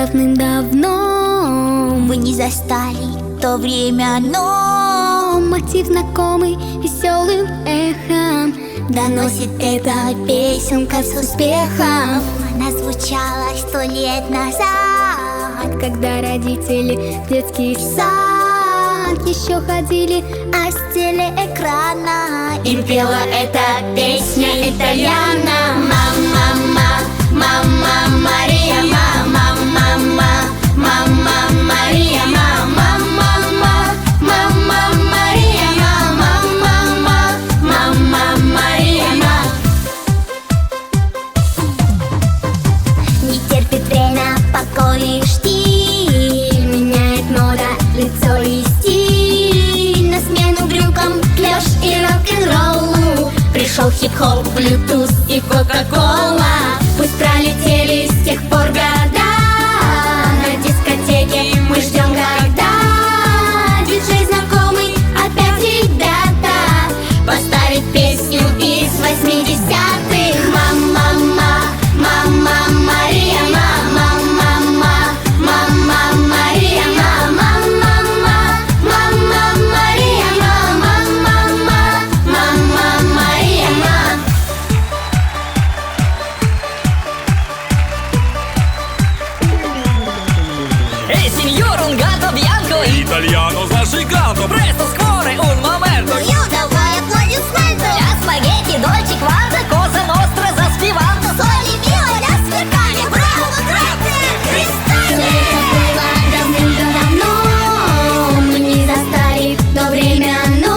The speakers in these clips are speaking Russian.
давным-давно Вы не застали то время, но мотив знакомый веселым эхом доносит эта песенка с успехом. Она звучала 100 лет назад, когда родители в детский сад еще ходили, а с телеэкрана им пела эта песня итальяна. Мама, мама, Мария, мама, мама, мама, Мария, мама, мама, мама, Мария, мама, мама, мама, Мария, мама. Не терпит время, покой и штиль, меняет мода, лицо и стиль. На смену брюкам клёш и рок-н-роллу пришел хип-хоп, блютуз и кока-кола. Пусть пролетели с тех пор года, на дискотеке мы ждем, когда диджей знакомый опять ребята поставит песню из 80-х. Мама, мама, Мария, мама, мама, мама, Мария, мама, мама, мама, Мария, мама, мама, мама, Мария, мама. Signor, un gatto bianco, Italiano zasicato, presto scorre un momento. Io давай аплодисменты. Для спагетти Дольче Кварта, Cosa Nostra заспеванта. Соли, мило, ля сверкали, браво, грация, кристалли. Это было давным-давно, мы не застали то время, но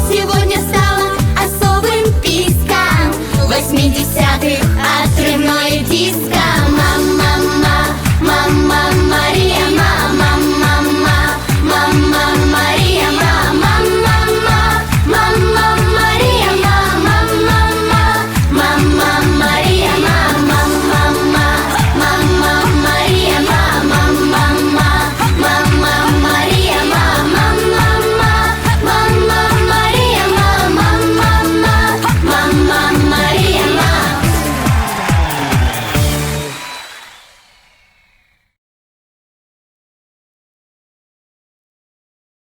сегодня стало особым писком 80-х.